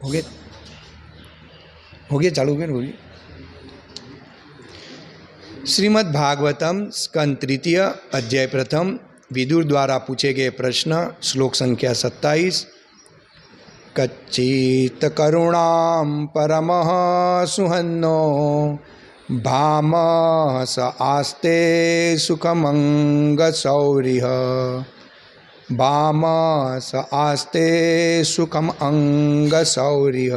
हो गया चालू हो गया बोलिए। श्रीमद् भागवतम स्कंद तृतीय अध्याय प्रथम विदुर द्वारा पूछे गए प्रश्न श्लोक संख्या 27। कच्चित करुणां परमः सुहन्नो भाम स आस्ते सुखमंगशौरिः भाम स आस्ते सुखम अंगशौरिः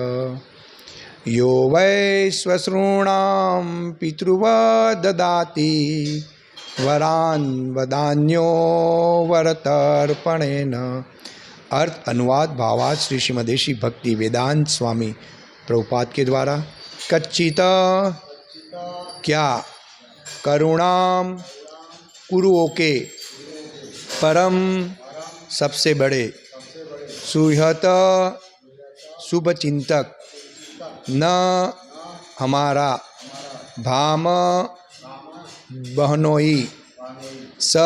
यो वै स्वश्रूणां पितृवत् ददाति वरान् वदान्यो वरतर्पणेन। अर्थ अनुवाद भावार्थ श्री श्रीमदेशी भक्ति वेदांत स्वामी प्रभुपाद के द्वारा। कच्चित क्या करुणाम कुरुओं के परम सबसे बड़े सुहृत शुभचिंतक न हमारा भाम बहनोई स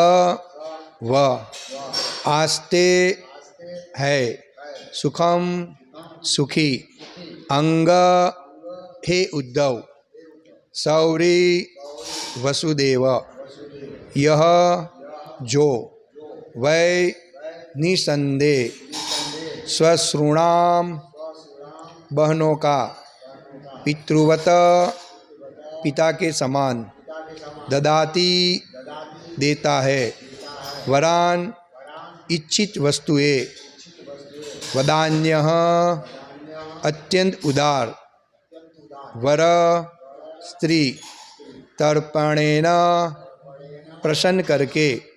व आस्ते है सुखम सुखी अंग हे उद्धव सौरी वसुदेव यह जो वै निसंदेह स्वश्रूणाम बहनों का पितृवत पिता के समान ददाती देता है वरान इच्छित वस्तुएं वदान्यः अत्यंत उदार वर स्त्री तर्पणेन प्रसन्न करके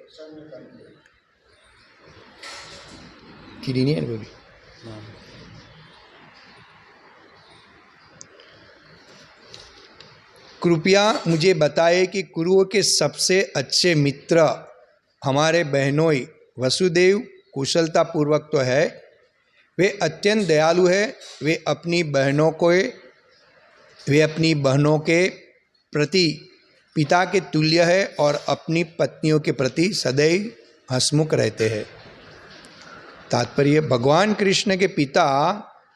कृपया मुझे बताए कि कुरुओं के सबसे अच्छे मित्र हमारे बहनोई वसुदेव कुशलता पूर्वक तो है, वे अत्यंत दयालु है, वे अपनी बहनों के प्रति पिता के तुल्य है और अपनी पत्नियों के प्रति सदैव हंसमुख रहते हैं। तात्पर्य, भगवान कृष्ण के पिता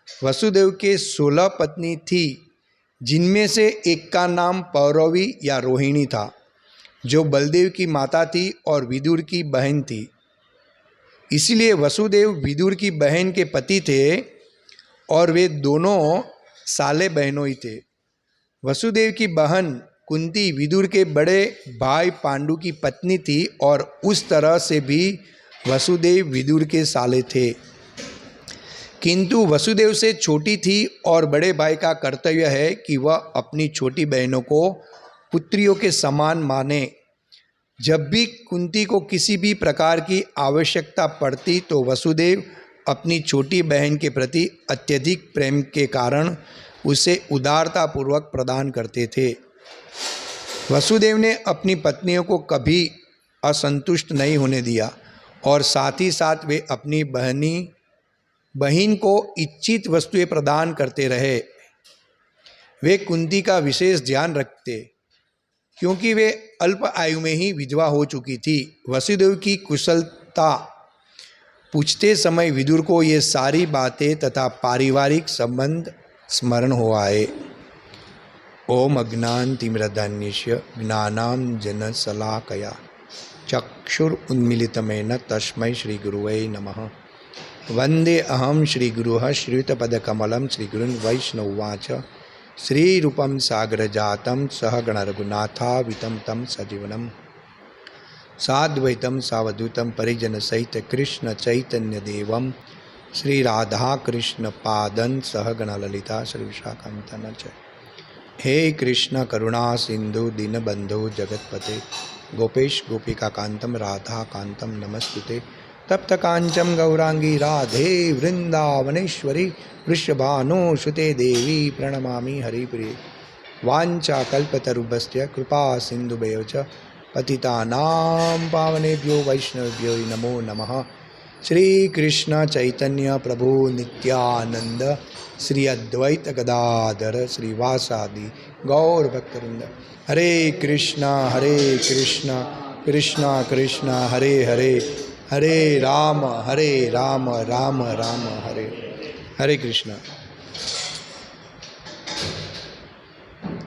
वसुदेव के 16 पत्नी थी, जिनमें से एक का नाम पौरवी या रोहिणी था, जो बलदेव की माता थी और विदुर की बहन थी। इसलिए वसुदेव विदुर की बहन के पति थे और वे दोनों साले बहनों ही थे। वसुदेव की बहन कुंती विदुर के बड़े भाई पांडु की पत्नी थी और उस तरह से भी वसुदेव विदुर के साले थे, किंतु वसुदेव से छोटी थी और बड़े भाई का कर्तव्य है कि वह अपनी छोटी बहनों को पुत्रियों के समान माने। जब भी कुंती को किसी भी प्रकार की आवश्यकता पड़ती तो वसुदेव अपनी छोटी बहन के प्रति अत्यधिक प्रेम के कारण उसे उदारतापूर्वक प्रदान करते थे। वसुदेव ने अपनी पत्नियों को कभी असंतुष्ट नहीं होने दिया और साथ ही साथ वे अपनी बहन को इच्छित वस्तुएं प्रदान करते रहे। वे कुंती का विशेष ध्यान रखते क्योंकि वे अल्प आयु में ही विधवा हो चुकी थी। वसुदेव की कुशलता पूछते समय विदुर को ये सारी बातें तथा पारिवारिक संबंध स्मरण हो आए। ओम अज्ञानतिमिरन्धस्य ज्ञानाञ्जनशलाकया चक्षुरुन्मीलितमेन तस्मै श्रीगुरुवे नमः। वंदे अहम श्रीगुरुः श्रीयुतपदकमलं श्रीगुरुन् वैष्णववाच। श्रीरूपं सागरजातं सहगण रघुनाथावितं तं सजीवनं साद्वैतं सावधूतं परिजनसहित कृष्ण चैतन्यदेवं श्रीराधाकृष्णपादं सहगण ललिता श्रीविशाखान्वितं च। हे कृष्ण करुणा सिंधु दीनबंधु जगतपते गोपेश गोपिकाकांतं राधाकांतं नमस्तुते। तप्त कांचन गौरांगी राधे वृंदावनेश्वरी वृषभानुसुते देवी प्रणमामि हरिप्रिये। वाञ्छाकल्पतरुभ्यश्च कृपा सिन्धुभ्यो च पतितानां पावनेभ्यो वैष्णवेभ्यो नमो नमः। श्री कृष्ण चैतन्य प्रभु नित्यानंद श्री अद्वैत गदाधर श्रीवासादि गौर भक्तवृंद। हरे कृष्णा कृष्णा कृष्णा हरे हरे हरे राम राम राम हरे हरे कृष्णा।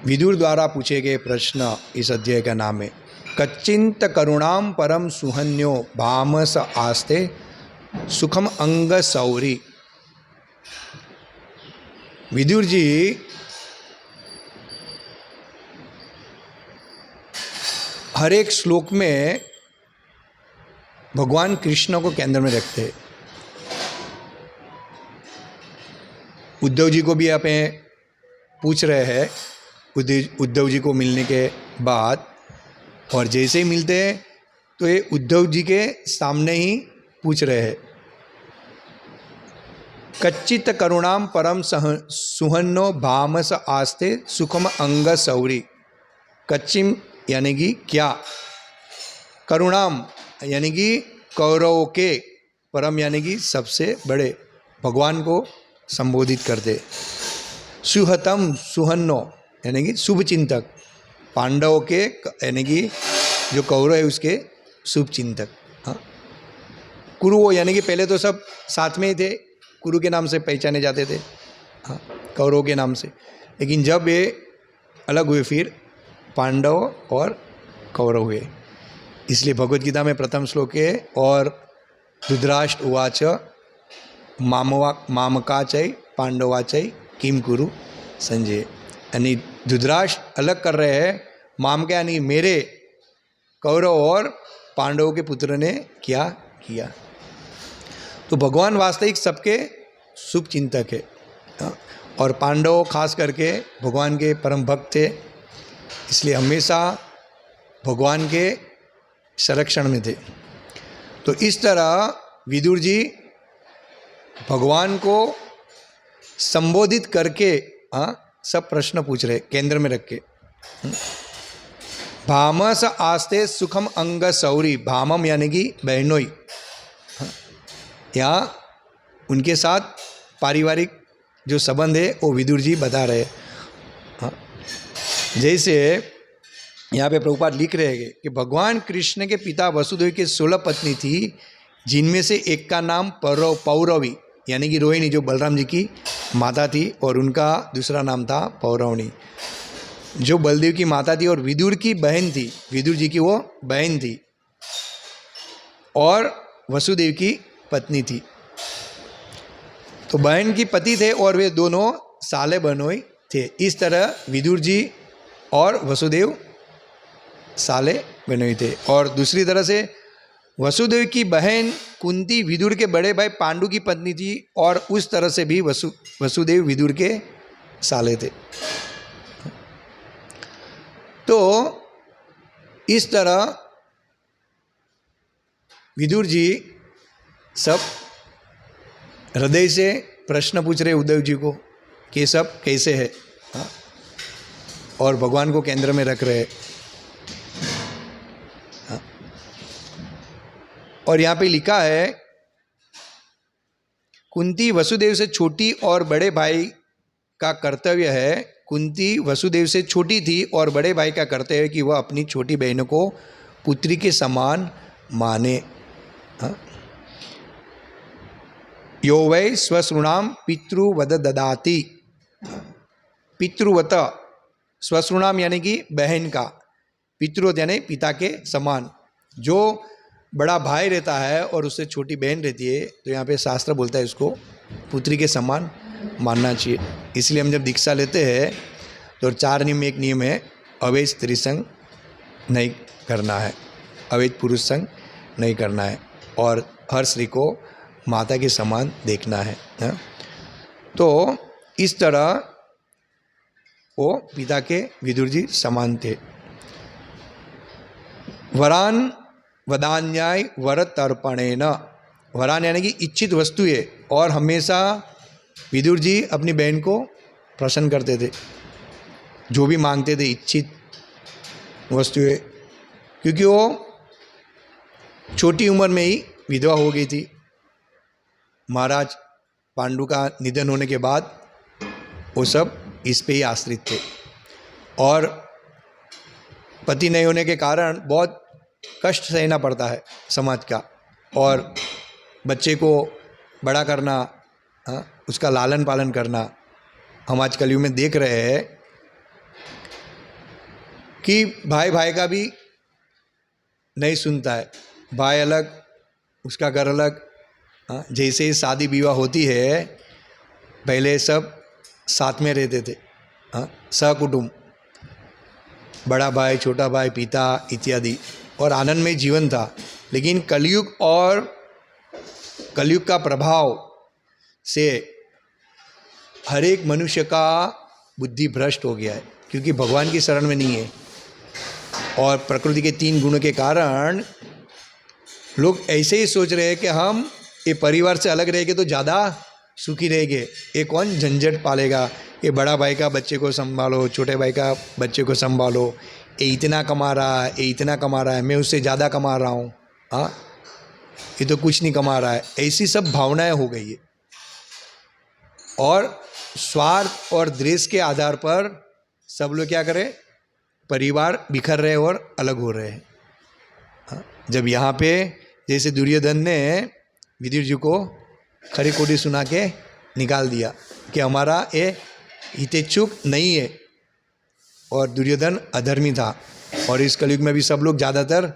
विदुर द्वारा पूछे गए प्रश्न इस अध्याय का नाम है। कच्चिंत करुणाम परम सुहन्यो भामस आस्ते सुखम अंग सौरी। विदुर जी हर एक श्लोक में भगवान कृष्ण को केंद्र में रखते हैं। उद्धव जी को भी आप पूछ रहे हैं, उद्धव जी को मिलने के बाद, और जैसे ही मिलते हैं तो ये उद्धव जी के सामने ही पूछ रहे हैं। कच्चित करुणाम परम सुहन्नो भामस आस्ते सुखम अंग सौरी। कच्चिम यानी कि क्या, करुणाम यानी कि कौरवों के, परम यानी कि सबसे बड़े, भगवान को संबोधित करते। सुहतम सुहन्नो यानी कि शुभ चिंतक, पांडवों के यानी कि जो कौरव है उसके शुभ चिंतक। हाँ, कुरु यानी कि पहले तो सब साथ में ही थे, कुरु के नाम से पहचाने जाते थे, हाँ, कौरवों के नाम से। लेकिन जब ये अलग हुए फिर पांडव और कौरव हुए। इसलिए भगवद गीता में प्रथम श्लोक है, और धृतराष्ट्र उवाच मामकाचय पांडवाचय किम कुरु संजय। यानी धृतराष्ट्र अलग कर रहे हैं, माम के यानी मेरे, कौरव और पांडवों के पुत्र ने क्या किया। तो भगवान वास्तविक सबके शुभ चिंतक है, और पांडव खास करके भगवान के परम भक्त थे, इसलिए हमेशा भगवान के संरक्षण में थे। तो इस तरह विदुर जी भगवान को संबोधित करके सब प्रश्न पूछ रहे, केंद्र में रख के। भामस आस्ते सुखम अंग सौरी। भामम यानी कि बहनोई, या उनके साथ पारिवारिक जो संबंध है वो विदुर जी बता रहे। जैसे यहाँ पे प्रभुपाद लिख रहे हैं कि भगवान कृष्ण के पिता वसुदेव की 16 पत्नी थी, जिनमें से एक का नाम पौरवी यानी कि रोहिणी, जो बलराम जी की माता थी, और उनका दूसरा नाम था पौरवनी, जो बलदेव की माता थी और विदुर की बहन थी। विदुर जी की वो बहन थी और वसुदेव की पत्नी थी। तो बहन की पति थे और वे दोनों साले बहनोई थे। इस तरह विदुर जी और वसुदेव साले बहनोई थे। और दूसरी तरह से वसुदेव की बहन कुंती विदुर के बड़े भाई पांडु की पत्नी थी, और उस तरह से भी वसुदेव विदुर के साले थे। तो इस तरह विदुर जी सब हृदय से प्रश्न पूछ रहे उद्धव जी को कि सब कैसे है, और भगवान को केंद्र में रख रहे। और यहाँ पे लिखा है, कुंती वसुदेव से छोटी और बड़े भाई का कर्तव्य है। कुंती वसुदेव से छोटी थी और बड़े भाई का कर्तव्य है कि वह अपनी छोटी बहनों को पुत्री के समान माने। यो वै स्वश्रुणाम पितृवद ददाति। पितृवत स्वश्रुणाम यानी कि बहन का, पितृवत यानी पिता के समान। जो बड़ा भाई रहता है और उससे छोटी बहन रहती है, तो यहाँ पे शास्त्र बोलता है उसको पुत्री के समान मानना चाहिए। इसलिए हम जब दीक्षा लेते हैं तो 4 नियम में एक नियम है, अवैध स्त्री संग नहीं करना है, अवैध पुरुष संग नहीं करना है, और हर स्त्री को माता के समान देखना है। तो इस तरह वो पिता के विदुर जी समान थे। वरान वदान्याय वरत तर्पणेन। वरान यानी कि इच्छित वस्तुएं, और हमेशा विदुर जी अपनी बहन को प्रसन्न करते थे, जो भी मांगते थे इच्छित वस्तुएं, क्योंकि वो छोटी उम्र में ही विधवा हो गई थी। महाराज पांडु का निधन होने के बाद वो सब इस पे ही आश्रित थे, और पति नहीं होने के कारण बहुत कष्ट सहना पड़ता है समाज का, और बच्चे को बड़ा करना, उसका लालन पालन करना। हम आज कलयुग में देख रहे हैं कि भाई भाई का भी नहीं सुनता है, भाई अलग उसका घर अलग। हाँ, जैसे ही शादी विवाह होती है, पहले सब साथ में रहते थे, हाँ, सहकुटुंब, बड़ा भाई छोटा भाई पिता इत्यादि, और आनंदमय जीवन था। लेकिन कलयुग और कलयुग का प्रभाव से हर एक मनुष्य का बुद्धि भ्रष्ट हो गया है, क्योंकि भगवान की शरण में नहीं है। और प्रकृति के 3 गुणों के कारण लोग ऐसे ही सोच रहे हैं कि हम ये परिवार से अलग रहेंगे तो ज़्यादा सुखी रहेंगे। ये कौन झंझट पालेगा, ये बड़ा भाई का बच्चे को संभालो, छोटे भाई का बच्चे को संभालो, ये इतना कमा रहा है, ये इतना कमा रहा है, मैं उससे ज़्यादा कमा रहा हूँ, हाँ, ये तो कुछ नहीं कमा रहा है। ऐसी सब भावनाएं हो गई है, और स्वार्थ और द्वेष के आधार पर सब लोग क्या करें, परिवार बिखर रहे और अलग हो रहे हैं। हाँ, जब यहाँ पे जैसे दुर्योधन ने विदुर जी को खरी खोटी सुना के निकाल दिया कि हमारा ये हितेच्छुक नहीं है, और दुर्योधन अधर्मी था, और इस कलयुग में भी सब लोग ज़्यादातर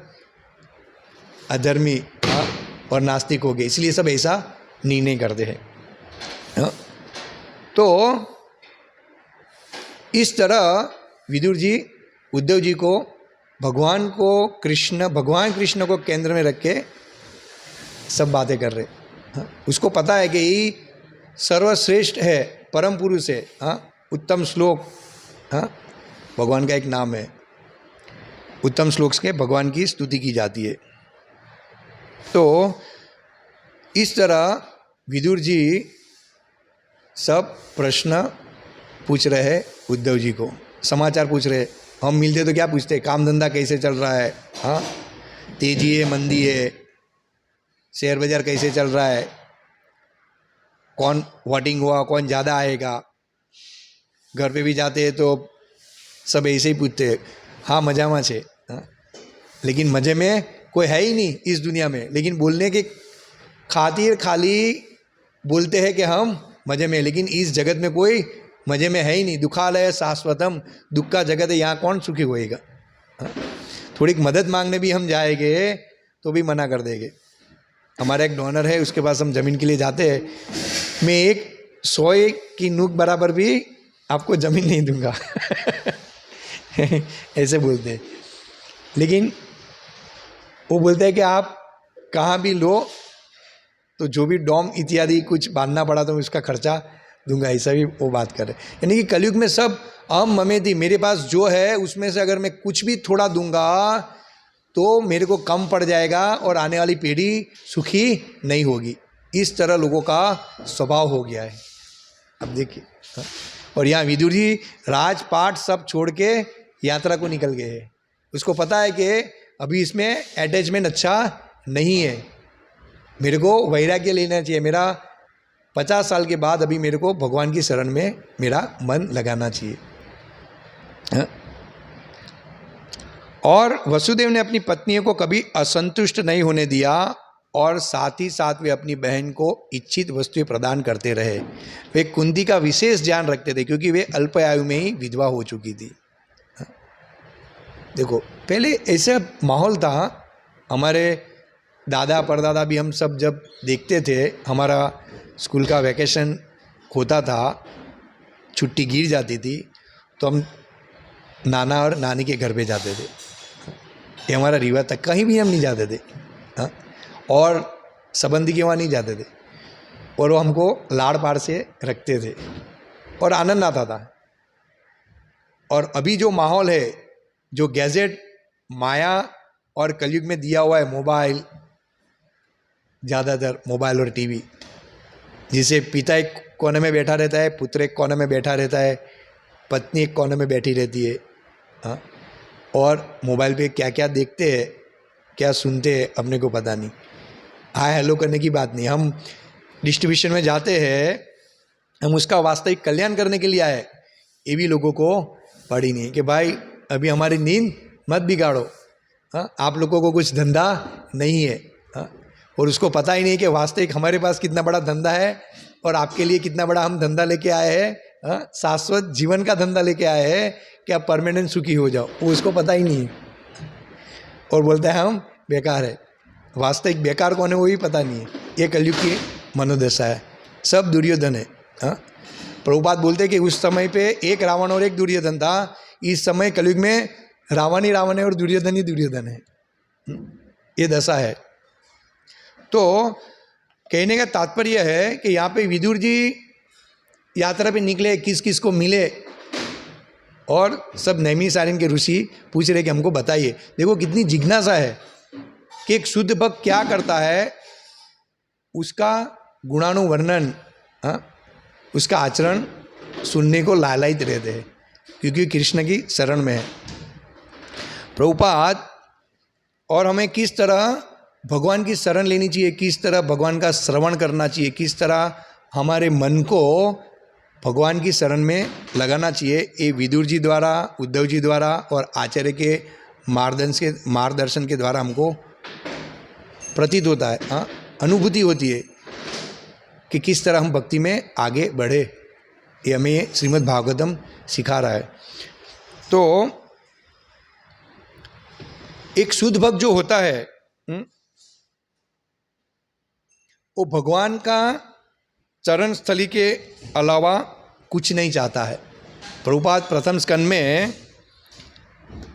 अधर्मी और नास्तिक हो गए, इसलिए सब ऐसा निर्णय करते हैं। हाँ? तो इस तरह विदुर जी उद्धव जी को भगवान कृष्ण को केंद्र में रख के सब बातें कर रहे। हाँ? उसको पता है कि ये सर्वश्रेष्ठ है, परम पुरुष है, हाँ, उत्तम श्लोक, हाँ, भगवान का एक नाम है, उत्तम श्लोक के भगवान की स्तुति की जाती है। तो इस तरह विदुर जी सब प्रश्न पूछ रहे हैं उद्धव जी को, समाचार पूछ रहे। हम मिलते तो क्या पूछते, काम धंधा कैसे चल रहा है, हाँ, तेजी है मंदी है, शेयर बाजार कैसे चल रहा है, कौन वोटिंग हुआ, कौन ज़्यादा आएगा। घर पे भी जाते हैं तो सब ऐसे ही पूछते हैं, हाँ मजा में छे, हाँ, लेकिन मज़े में कोई है ही नहीं इस दुनिया में, लेकिन बोलने के खातिर खाली बोलते हैं कि हम मज़े में, लेकिन इस जगत में कोई मज़े में है ही नहीं। दुखालय शाश्वतम, दुख का जगत है, यहाँ कौन सुखी होएगा। थोड़ी मदद मांगने भी हम जाएंगे तो भी मना कर देंगे। हमारा एक डोनर है, उसके पास हम ज़मीन के लिए जाते हैं, मैं एक 100 की नूक बराबर भी आपको ज़मीन नहीं दूंगा ऐसे बोलते हैं। लेकिन वो बोलते हैं कि आप कहाँ भी लो तो जो भी डॉम इत्यादि कुछ बांधना पड़ा तो उसका खर्चा दूंगा, ऐसा भी वो बात करे। यानी कि कलयुग में सब अहम ममेती, मेरे पास जो है उसमें से अगर मैं कुछ भी थोड़ा दूंगा तो मेरे को कम पड़ जाएगा और आने वाली पीढ़ी सुखी नहीं होगी। इस तरह लोगों का स्वभाव हो गया है। अब देखिए, और यहाँ विदुर जी राजपाट सब छोड़ के यात्रा को निकल गए हैं। उसको पता है कि अभी इसमें अटैचमेंट अच्छा नहीं है, मेरे को वैराग्य लेना चाहिए, मेरा 50 साल के बाद अभी मेरे को भगवान की शरण में मेरा मन लगाना चाहिए। हाँ? और वसुदेव ने अपनी पत्नियों को कभी असंतुष्ट नहीं होने दिया, और साथ ही साथ वे अपनी बहन को इच्छित वस्तुएं प्रदान करते रहे। वे कुंती का विशेष ध्यान रखते थे, क्योंकि वे अल्प आयु में ही विधवा हो चुकी थी। हाँ? देखो, पहले ऐसा माहौल था, हमारे दादा परदादा भी हम सब जब देखते थे, हमारा स्कूल का वैकेशन होता था, छुट्टी गिर जाती थी तो हम नाना और नानी के घर पे जाते थे। ये हमारा रिवाज था, कहीं भी हम नहीं जाते थे। हाँ? और संबंधी के वहाँ नहीं जाते थे, और वो हमको लाड़ पाड़ से रखते थे और आनंद आता था। और अभी जो माहौल है, जो गैजेट माया और कलयुग में दिया हुआ है, मोबाइल, ज़्यादातर मोबाइल और टीवी, जिसे पिता एक कोने में बैठा रहता है, पुत्र एक कोने में बैठा रहता है, पत्नी एक कोने में बैठी रहती है। हाँ, और मोबाइल पे क्या क्या देखते हैं, क्या सुनते हैं, अपने को पता नहीं। हाय हेलो करने की बात नहीं, हम डिस्ट्रीब्यूशन में जाते हैं, हम उसका वास्तविक कल्याण करने के लिए आए, ये भी लोगों को पड़ी नहीं कि भाई अभी हमारी नींद मत बिगाड़ो। हाँ, आप लोगों को कुछ धंधा नहीं है। हाँ, और उसको पता ही नहीं कि वास्तविक हमारे पास कितना बड़ा धंधा है, और आपके लिए कितना बड़ा हम धंधा लेके आए हैं। हाँ, शाश्वत जीवन का धंधा लेके आए हैं, कि आप परमानेंट सुखी हो जाओ, वो उसको पता ही नहीं है और बोलता है हम बेकार है। वास्तविक बेकार कौन है वो भी पता नहीं है। ये कलयुग की मनोदशा है, सब दुर्योधन है। हाँ, प्रभुपाद बोलते हैं कि उस समय पे एक रावण और एक दुर्योधन था, इस समय कलयुग में रावण ही रावण है और दुर्योधन ही दुर्योधन है। ये दशा है। तो कहने का तात्पर्य है कि यहाँ पे विदुर जी यात्रा पे निकले, किस किस को मिले, और सब नैमिषारण्य के ऋषि पूछ रहे कि हमको बताइए। देखो कितनी जिज्ञासा है कि एक शुद्ध भक्त क्या करता है, उसका गुणानुवर्णन, उसका आचरण सुनने को लालायित रहते हैं, क्योंकि कृष्ण की शरण में है प्रभुपाद। और हमें किस तरह भगवान की शरण लेनी चाहिए, किस तरह भगवान का श्रवण करना चाहिए, किस तरह हमारे मन को भगवान की शरण में लगाना चाहिए, ये विदुर जी द्वारा, उद्धव जी द्वारा और आचार्य के मार्गदर्शन के द्वारा हमको प्रतीत होता है। हाँ, अनुभूति होती है कि किस तरह हम भक्ति में आगे बढ़े। ये हमें श्रीमद् भागवतम सिखा रहा है। तो एक शुद्ध भक्त जो होता है वो भगवान का चरण स्थली के अलावा कुछ नहीं चाहता है। प्रभुपाद प्रथम स्कंद में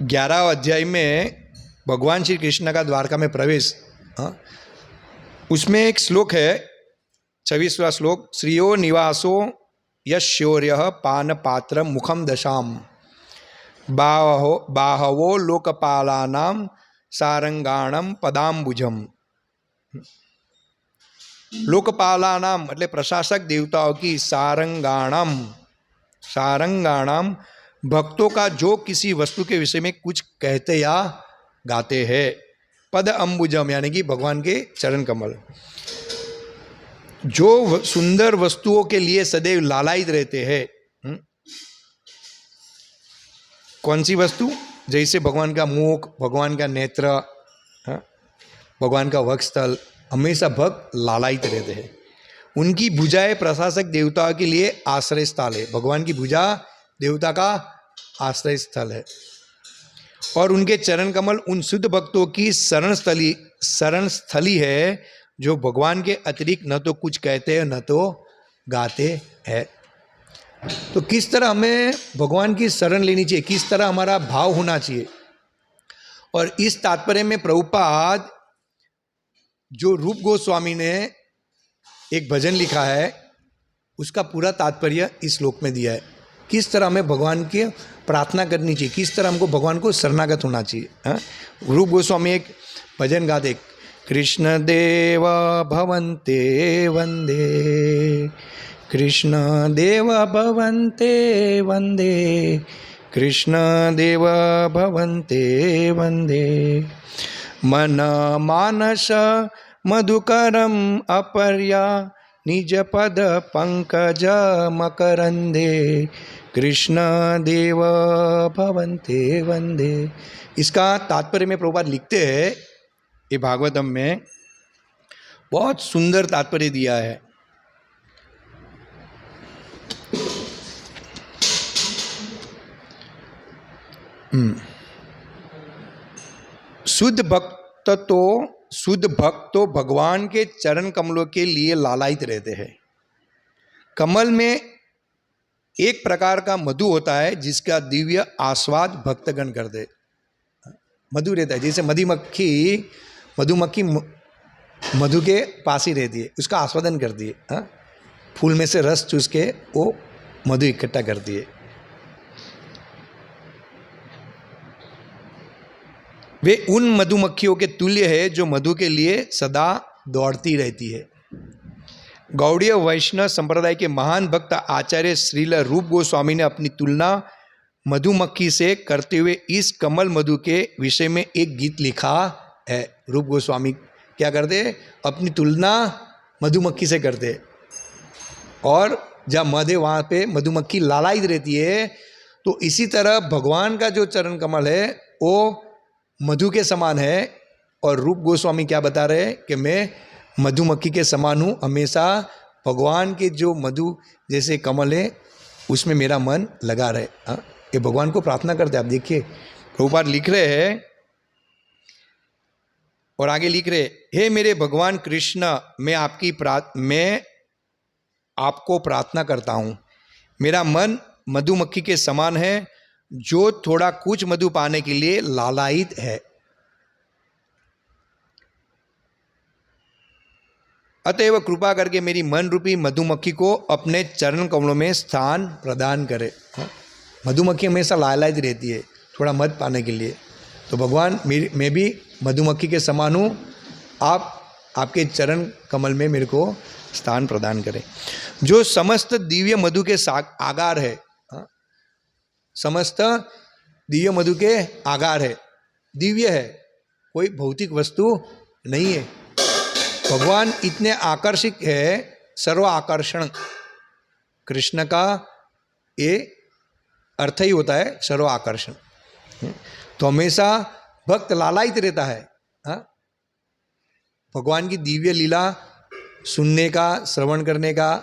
11 अध्याय में भगवान श्री कृष्ण का द्वारका में प्रवेश, उसमें एक श्लोक है 26वां श्लोक, श्रियो निवासो यशौर्य पान पात्र मुखम दशाम बाहवो लोकपालानाम सारंगाणम पदाम्बुजम। लोकपालानाम એટલે प्रशासक देवताओं की, सारंगाणाम भक्तों का जो किसी वस्तु के विषय में कुछ कहते या गाते हैं। पद अंबुजम यानी कि भगवान के चरण कमल, जो सुंदर वस्तुओं के लिए सदैव लालायित रहते हैं। कौन सी वस्तु? जैसे भगवान का मुख, भगवान का नेत्र, भगवान का वक्षस्थल, हमेशा भक्त लालायित रहते हैं। उनकी भुजाएं प्रशासक देवताओं के लिए आश्रय स्थल है। भगवान की भुजा देवता का आश्रय स्थल है और उनके चरण कमल उन शुद्ध भक्तों की शरण स्थली है जो भगवान के अतिरिक्त न तो कुछ कहते हैं न तो गाते हैं। तो किस तरह हमें भगवान की शरण लेनी चाहिए, किस तरह हमारा भाव होना चाहिए, और इस तात्पर्य में प्रभुपाद जो रूप गोस्वामी ने एक भजन लिखा है उसका पूरा तात्पर्य इस श्लोक में दिया है। किस तरह हमें भगवान की प्रार्थना करनी चाहिए, किस तरह हमको भगवान को शरणागत होना चाहिए। रूप गोस्वामी एक भजन गाते, कृष्ण देव भवन्ते वंदे, कृष्ण देव भवन्ते वंदे, कृष्ण देव भवन्ते वंदे, मन मानस मधुकरम अपर्या निज पद पंकज मकरंदे, कृष्ण देव भवन्ते वंदे। इसका तात्पर्य में प्रभुपाद लिखते हैं, ये भागवतम में बहुत सुंदर तात्पर्य दिया है। शुद्ध भक्त तो भगवान के चरण कमलों के लिए लालायित रहते हैं। कमल में एक प्रकार का मधु होता है जिसका दिव्य आस्वाद भक्तगण करते। मधु रहता है, जैसे मधुमक्खी मधु के पास ही रहती है, उसका आस्वादन करती है। फूल में से रस चूस के वो मधु इकट्ठा करती है। वे उन मधुमक्खियों के तुल्य है जो मधु के लिए सदा दौड़ती रहती है। गौड़ीय वैष्णव संप्रदाय के महान भक्त आचार्य श्रील रूप गोस्वामी ने अपनी तुलना मधुमक्खी से करते हुए इस कमल मधु के विषय में एक गीत लिखा है। रूप गोस्वामी क्या करते, अपनी तुलना मधुमक्खी से करते, और जब मधे वहाँ पे मधुमक्खी लालायित रहती है, तो इसी तरह भगवान का जो चरण कमल है वो मधु के समान है। और रूप गोस्वामी क्या बता रहे हैं कि मैं मधुमक्खी के समान हूँ, हमेशा भगवान के जो मधु जैसे कमल है उसमें मेरा मन लगा रहे। ये भगवान को प्रार्थना करते हैं। आप देखिए प्रभुपाद लिख रहे हैं और आगे लिख रहे, हे मेरे भगवान कृष्ण, मैं आपको प्रार्थना करता हूं। मेरा मन मधुमक्खी के समान है जो थोड़ा कुछ मधु पाने के लिए लालायित है। अतएव कृपा करके मेरी मन रूपी मधुमक्खी को अपने चरण कमलों में स्थान प्रदान करे। मधुमक्खी हमेशा लालायित रहती है थोड़ा मध पाने के लिए, तो भगवान मैं भी मधुमक्खी के समान हूँ, आपके चरण कमल में मेरे को स्थान प्रदान करें। जो समस्त दिव्य मधु के आगार है, समस्त दिव्य मधु के आगार है, दिव्य है, कोई भौतिक वस्तु नहीं है। भगवान इतने आकर्षक है, सर्व आकर्षण। कृष्ण का ये अर्थ ही होता है सर्व आकर्षण। तो हमेशा भक्त लालायित रहता है भगवान की दिव्य लीला सुनने का, श्रवण करने का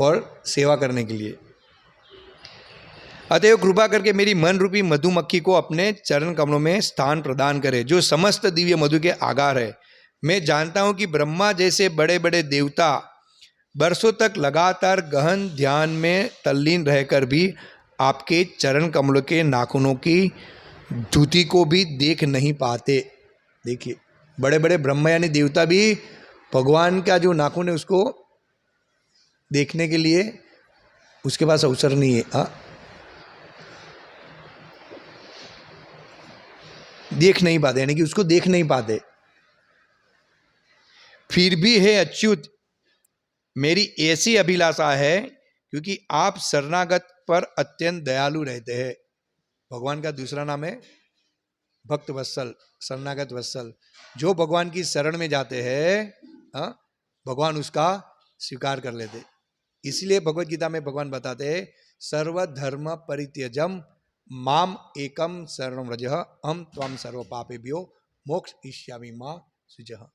और सेवा करने के लिए। अतएव कृपा करके मेरी मन रूपी मधुमक्खी को अपने चरण कमलों में स्थान प्रदान करे, जो समस्त दिव्य मधु के आगार है। मैं जानता हूं कि ब्रह्मा जैसे बड़े बड़े देवता वर्षों तक लगातार गहन ध्यान में तल्लीन रहकर भी आपके चरण कमलों के नाखूनों की धुति को भी देख नहीं पाते। देखिए बड़े बड़े ब्रह्मा यानी देवता भी भगवान का जो नाखून है उसको देखने के लिए उसके पास अवसर नहीं है, देख नहीं पाते, यानी कि उसको देख नहीं पाते। फिर भी है अच्युत, मेरी ऐसी अभिलाषा है, क्योंकि आप शरणागत पर अत्यंत दयालु रहते हैं। भगवान का दूसरा नाम है भक्त वत्सल, शरणागत वत्सल। जो भगवान की शरण में जाते हैं भगवान उसका स्वीकार कर लेते। इसलिए भगवत गीता में भगवान बताते हैं, सर्वधर्म परित्यजम माम एकम शरणं व्रज अहम त्वं सर्व पापेभ्यो मोक्ष इष्यामि मां शुचः।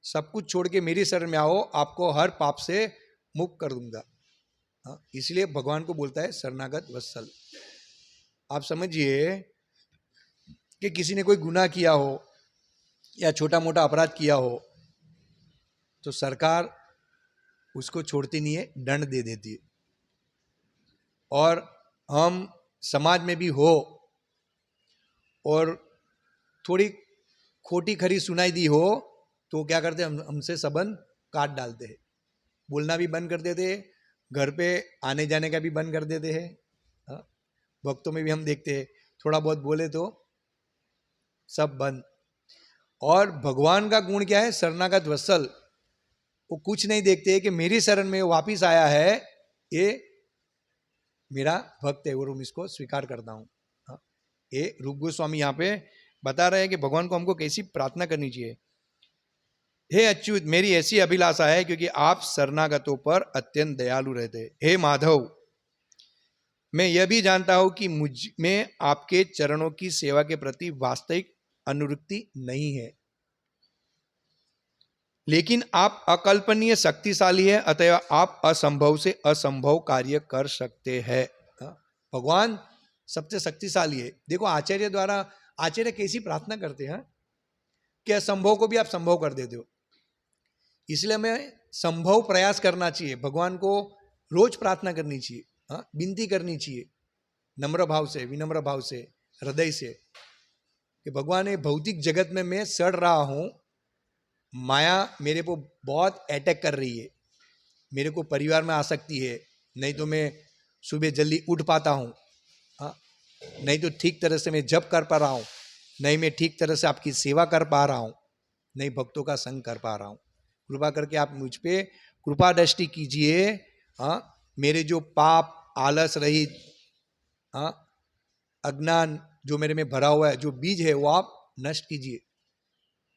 सब कुछ छोड़ के मेरी शरण में आओ, आपको हर पाप से मुक्त कर दूंगा। इसलिए भगवान को बोलता है शरणागत वत्सल। आप समझिए कि किसी ने कोई गुनाह किया हो या छोटा मोटा अपराध किया हो तो सरकार उसको छोड़ती नहीं है, दंड दे देती है। और हम समाज में भी हो और थोड़ी खोटी खरी सुनाई दी हो तो क्या करते हैं, हमसे संबंध काट डालते हैं, बोलना भी बंद कर देते हैं, घर पे आने जाने का भी बंद कर देते हैं। भक्तों में भी हम देखते हैं थोड़ा बहुत बोले तो सब बंद। और भगवान का गुण क्या है, शरणागत वत्सल। वो कुछ नहीं देखते कि मेरी शरण में वापिस आया है, ये मेरा भक्त है और मैं इसको स्वीकार करता हूँ। ये रूप गोस्वामी यहाँ पे बता रहे हैं कि भगवान को हमको कैसी प्रार्थना करनी चाहिए। हे अच्युत, मेरी ऐसी अभिलाषा है क्योंकि आप शरणागतों पर अत्यंत दयालु रहते हैं। हे माधव, मैं यह भी जानता हूं कि मुझ में आपके चरणों की सेवा के प्रति वास्तविक अनुरक्ति नहीं है, लेकिन आप अकल्पनीय शक्तिशाली है, अतएव आप असंभव से असंभव कार्य कर सकते हैं। भगवान सबसे शक्तिशाली है। देखो आचार्य द्वारा, आचार्य कैसी प्रार्थना करते हैं कि असंभव को भी आप संभव कर देते हो। इसलिए हमें संभव प्रयास करना चाहिए, भगवान को रोज प्रार्थना करनी चाहिए, विनती करनी चाहिए, नम्र भाव से, विनम्र भाव से, हृदय से, कि भगवान ये भौतिक जगत में मैं सड़ रहा हूं, माया मेरे को बहुत अटैक कर रही है, मेरे को परिवार में आ सकती है, नहीं तो मैं सुबह जल्दी उठ पाता हूँ, नहीं तो ठीक तरह से मैं जप कर पा रहा हूँ, नहीं मैं ठीक तरह से आपकी सेवा कर पा रहा हूँ, नहीं भक्तों का संग कर पा रहा हूँ। कृपा करके आप मुझ पे कृपा दृष्टि कीजिए। मेरे जो पाप, आलस रहित, अज्ञान जो मेरे में भरा हुआ है, जो बीज है वो आप नष्ट कीजिए,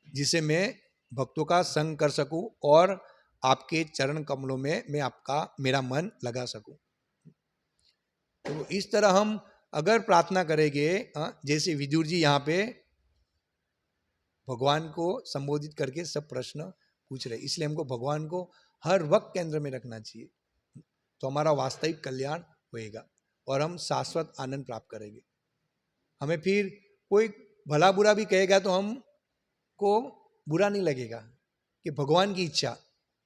जिससे मैं भक्तों का संग कर सकूं और आपके चरण कमलों में मैं मेरा मन लगा सकूं। तो इस तरह हम अगर प्रार्थना करेंगे, जैसे विदुर जी यहाँ पे भगवान को संबोधित करके सब प्रश्न पूछ रहे, इसलिए हमको भगवान को हर वक्त केंद्र में रखना चाहिए, तो हमारा वास्तविक कल्याण होएगा। और हम शाश्वत आनंद प्राप्त करेंगे। हमें फिर कोई भला बुरा भी कहेगा तो हमको बुरा नहीं लगेगा कि भगवान की इच्छा,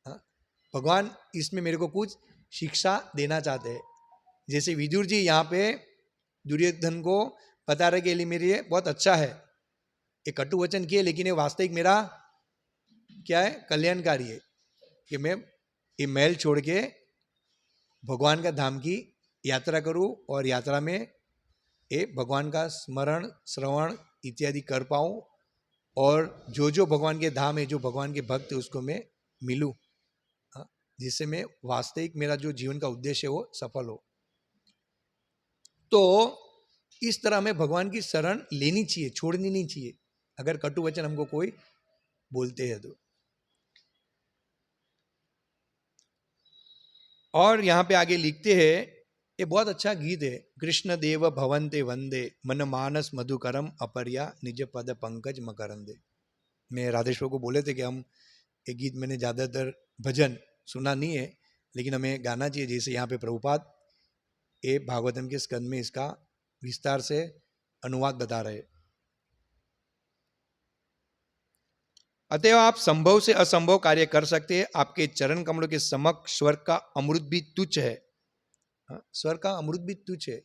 हाँ, भगवान इसमें मेरे को कुछ शिक्षा देना चाहते हैं। जैसे विदुर जी यहाँ पे दुर्योधन को बता रहे कि मेरे लिए बहुत अच्छा है, ये कटु वचन किए लेकिन ये वास्तविक मेरा क्या है, कल्याणकारी है कि मैं ये महल छोड़ के भगवान का धाम की यात्रा करूं और यात्रा में ये भगवान का स्मरण श्रवण इत्यादि कर पाऊं और जो जो भगवान के धाम है, जो भगवान के भक्त है, उसको मैं मिलूं, जिससे मैं वास्तविक मेरा जो जीवन का उद्देश्य है वो सफल हो। तो इस तरह हमें भगवान की शरण लेनी चाहिए, छोड़नी नहीं चाहिए अगर कटु वचन हमको कोई बोलते हैं तो। और यहाँ पे आगे लिखते हैं, ये बहुत अच्छा गीत है, कृष्ण देव भवन्ते वंदे मन मानस मधुकरम अपर्या निज पद पंकज मकरंदे। मैं राधेश्वर को बोले थे कि हम ये गीत, मैंने ज़्यादातर भजन सुना नहीं है लेकिन हमें गाना चाहिए। जैसे यहाँ पे प्रभुपाद ये भागवतम के स्कंद में इसका विस्तार से अनुवाद बता रहे। अतएव आप संभव से असंभव कार्य कर सकते हैं, आपके चरण कमलों के समक्ष स्वर्ग का अमृत भी तुच्छ है। स्वर्ग का अमृत भी तुच्छ है।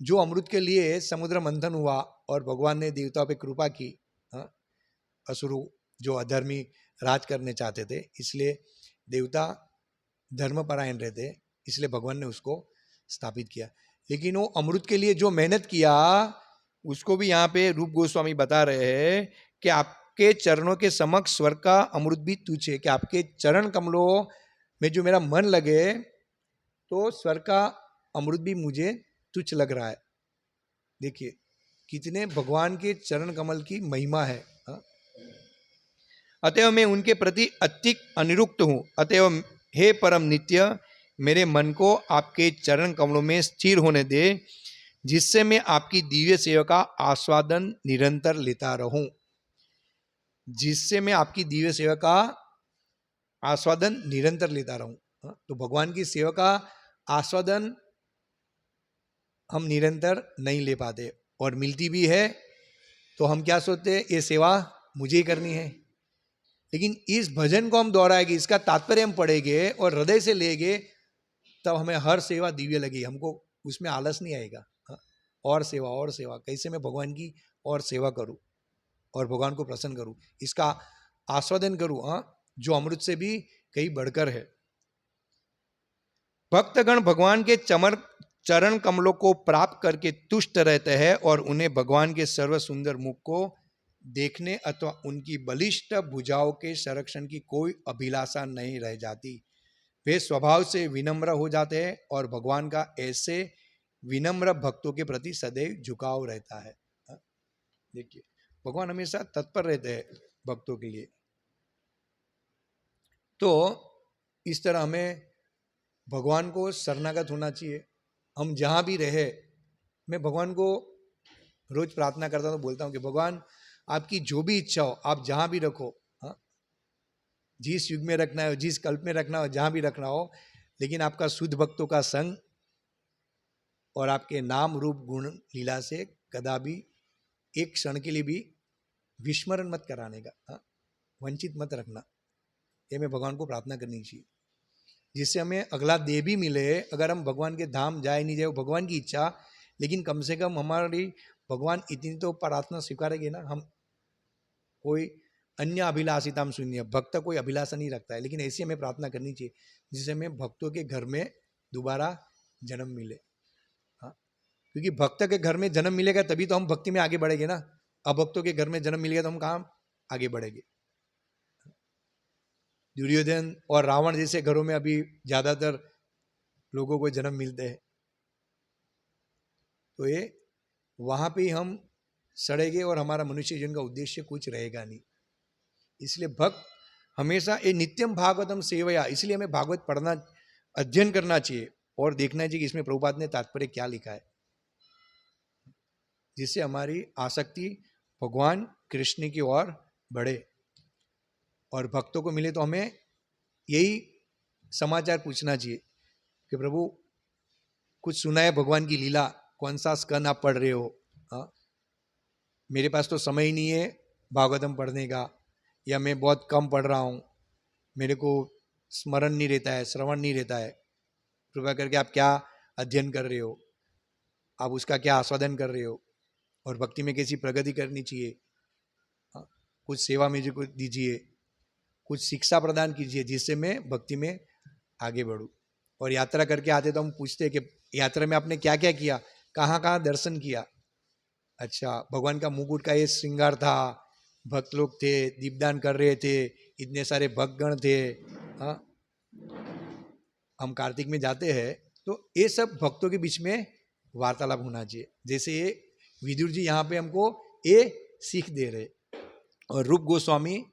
जो अमृत के लिए समुद्र मंथन हुआ और भगवान ने देवताओं पे कृपा की, असुर जो अधर्मी राज करने चाहते थे, इसलिए देवता धर्मपरायण रहते, इसलिए भगवान ने उसको स्थापित किया। लेकिन वो अमृत के लिए जो मेहनत किया उसको भी यहाँ पे रूप गोस्वामी बता रहे हैं कि आपके चरणों के समक्ष स्वर्ग का अमृत भी तुच्छ है, कि आपके चरण कमलों में जो मेरा मन लगे तो स्वर्ग का अमृत भी मुझे तुच्छ लग रहा है। देखिए कितने भगवान के चरण कमल की महिमा है। अतएव मैं उनके प्रति अत्यधिक अनिरुक्त हूँ। अतएव हे परम नित्य, मेरे मन को आपके चरण कमलों में स्थिर होने दे, जिससे मैं आपकी दिव्य सेवा का आस्वादन निरंतर लेता रहूं। जिससे मैं आपकी दिव्य सेवा का आस्वादन निरंतर लेता रहूं। तो भगवान की सेवा का आस्वादन हम निरंतर नहीं ले पाते, और मिलती भी है तो हम क्या सोचते हैं, ये सेवा मुझे ही करनी है। लेकिन इस भजन को हम दोहराएंगे, इसका तात्पर्य हम पढ़ेंगे और हृदय से लेंगे, तब हमें हर सेवा दिव्य लगेगी, हमको उसमें आलस नहीं आएगा। और सेवा कैसे मैं भगवान की और सेवा करूं और भगवान को प्रसन्न करूं, इसका आस्वादन करूं, जो अमृत से भी कहीं बढ़कर है। भक्तगण भगवान के चरण कमलों को प्राप्त करके तुष्ट रहते हैं और उन्हें भगवान के सर्व सुंदर मुख को देखने अथवा उनकी बलिष्ठ भुजाओं के संरक्षण की कोई अभिलाषा नहीं रह जाती। वे स्वभाव से विनम्र हो जाते हैं और भगवान का ऐसे विनम्र भक्तों के प्रति सदैव झुकाव रहता है। देखिए भगवान हमेशा तत्पर रहते हैं भक्तों के लिए। तो इस तरह हमें भगवान को शरणागत होना चाहिए। हम जहाँ भी रहे, मैं भगवान को रोज प्रार्थना करता हूँ, तो बोलता हूँ कि भगवान आपकी जो भी इच्छा हो आप जहाँ भी रखो, जिस युग में रखना हो, जिस कल्प में रखना हो, जहाँ भी रखना हो, लेकिन आपका शुद्ध भक्तों का संग और आपके नाम रूप गुण लीला से कदापि एक क्षण के लिए भी विस्मरण मत कराने का, वंचित मत रखना। ये मैं भगवान को प्रार्थना करनी चाहिए, जिससे हमें अगला देह भी मिले। अगर हम भगवान के धाम जाए नहीं जाए वो भगवान की इच्छा, लेकिन कम से कम हमारी भगवान इतनी तो प्रार्थना स्वीकारेंगे ना। हम कोई अन्य अभिलाषिता हम सुनिए, भक्त कोई अभिलाषा नहीं रखता है, लेकिन ऐसी हमें प्रार्थना करनी चाहिए जिससे हमें भक्तों के घर में दोबारा जन्म मिले। क्योंकि भक्त के घर में जन्म मिलेगा तभी तो हम भक्ति में आगे बढ़ेंगे ना। अभक्तों के घर में जन्म मिलेगा तो हम कहाँ आगे बढ़ेंगे। दुर्योधन और रावण जैसे घरों में अभी ज्यादातर लोगों को जन्म मिलते हैं, तो ये वहां पे ही हम सड़ेंगे और हमारा मनुष्य जीवन का उद्देश्य कुछ रहेगा नहीं। इसलिए भक्त हमेशा ये नित्यम भागवतम सेवया, इसलिए हमें भागवत पढ़ना, अध्ययन करना चाहिए और देखना चाहिए कि इसमें प्रभुपाद ने तात्पर्य क्या लिखा है, जिससे हमारी आसक्ति भगवान कृष्ण की ओर बढ़े और भक्तों को मिले। तो हमें यही समाचार पूछना चाहिए कि प्रभु कुछ सुना है भगवान की लीला, कौन सा स्कंद आप पढ़ रहे हो? हाँ, मेरे पास तो समय ही नहीं है भागवतम पढ़ने का, या मैं बहुत कम पढ़ रहा हूँ, मेरे को स्मरण नहीं रहता है, श्रवण नहीं रहता है। कृपया करके आप क्या अध्ययन कर रहे हो, आप उसका क्या आस्वादन कर रहे हो, और भक्ति में कैसी प्रगति करनी चाहिए, हाँ, कुछ सेवा मुझे को दीजिए, कुछ शिक्षा प्रदान कीजिए जिससे मैं भक्ति में आगे बढ़ूँ। और यात्रा करके आते तो हम पूछते हैं कि यात्रा में आपने क्या क्या किया, कहाँ कहाँ दर्शन किया। अच्छा, भगवान का मुकुट का ये श्रृंगार था, भक्त लोग थे, दीपदान कर रहे थे, इतने सारे भक्तगण थे। हाँ, हम कार्तिक में जाते हैं तो ये सब भक्तों के बीच में वार्तालाप होना चाहिए। जैसे ये विदुर जी यहाँ पे हमको ये सीख दे रहे, और रूप गोस्वामी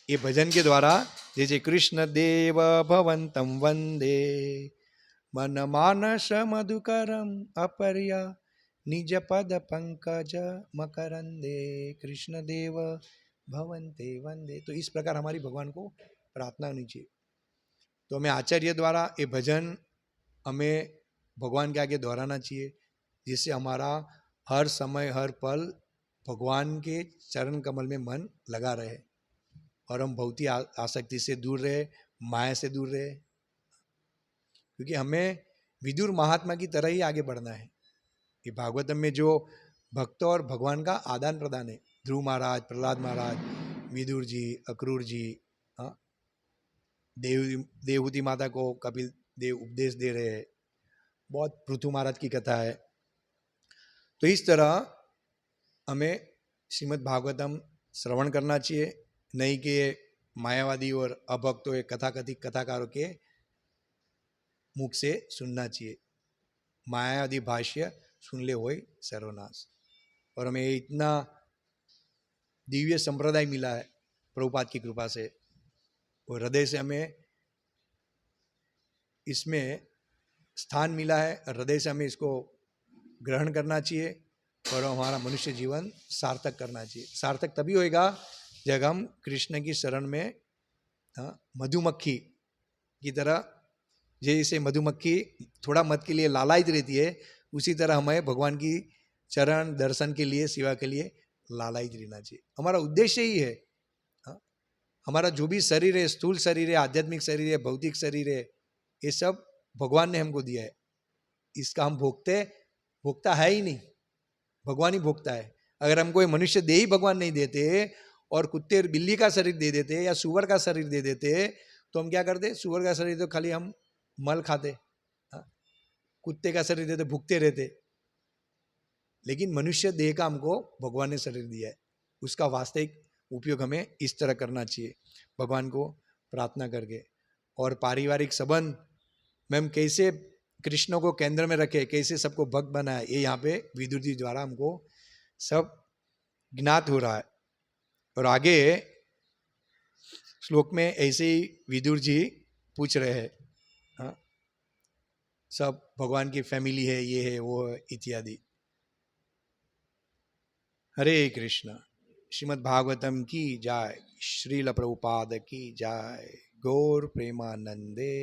ये भजन के द्वारा जैसे कृष्ण देव भवंतम वंदे मन मानस मधुकरम अपर्या निज पद पंकज मकरंदे कृष्ण देव भवंते वंदे। तो इस प्रकार हमारी भगवान को प्रार्थना होनी चाहिए। तो हमें आचार्य द्वारा ये भजन हमें भगवान के आगे दोहराना चाहिए, जिससे हमारा हर समय हर पल भगवान के चरण कमल में मन लगा रहे, और हम भौतिक आसक्ति से दूर रहे, माया से दूर रहे। क्योंकि हमें विदुर महात्मा की तरह ही आगे बढ़ना है। ये भागवतम में जो भक्त और भगवान का आदान प्रदान है, ध्रुव महाराज, प्रहलाद महाराज, विदुर जी, अक्रूर जी, हाँ, देवहूति माता को कपिल देव उपदेश दे रहे हैं, बहुत पृथु महाराज की कथा है। तो इस तरह हमें श्रीमद् भागवतम श्रवण करना चाहिए, नहीं कि मायावादी और अभक्तों के कथाकथित कथाकारों के मुख से सुनना चाहिए। मायावादी भाष्य सुन ले होय सर्वनाश। और हमें इतना दिव्य संप्रदाय मिला है प्रभुपाद की कृपा से, और हृदय से हमें इसमें स्थान मिला है, हृदय से हमें इसको ग्रहण करना चाहिए और हमारा मनुष्य जीवन सार्थक करना चाहिए। सार्थक तभी होएगा जब हम कृष्ण की शरण में मधुमक्खी की तरह, जैसे मधुमक्खी थोड़ा मत के लिए लालायित रहती है, उसी तरह हमें भगवान की चरण दर्शन के लिए, सेवा के लिए लालायित रहना चाहिए। हमारा उद्देश्य ही है, हमारा जो भी शरीर है, स्थूल शरीर है, आध्यात्मिक शरीर है, भौतिक शरीर है, ये सब भगवान ने हमको दिया है। इसका हम भोक्ता है ही नहीं, भगवान ही भोक्ता है। अगर हमको मनुष्य देह ही भगवान नहीं देते और कुत्ते और बिल्ली का शरीर दे देते या सुअर का शरीर दे देते, तो हम क्या करते? सुअर का शरीर तो खाली हम मल खाते, कुत्ते का शरीर देते भूखते रहते। लेकिन मनुष्य देह का हमको भगवान ने शरीर दिया है, उसका वास्तविक उपयोग हमें इस तरह करना चाहिए, भगवान को प्रार्थना करके। और पारिवारिक संबंध में हम कैसे कृष्ण को केंद्र में रखे, कैसे सबको भक्त बनाए, ये यहाँ पे विदुर जी द्वारा हमको सब ज्ञात हो रहा है। और आगे श्लोक में ऐसे ही विदुर जी पूछ रहे हैं, हाँ, सब भगवान की फैमिली है, ये है, वो है, इत्यादि। हरे कृष्ण। श्रीमद् भागवतम की जय, श्रील प्रभुपाद की जय, गौर प्रेमानंदे,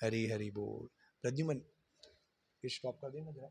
हरि हरि बोल। प्रद्युमन स्टॉप कर देना जरा।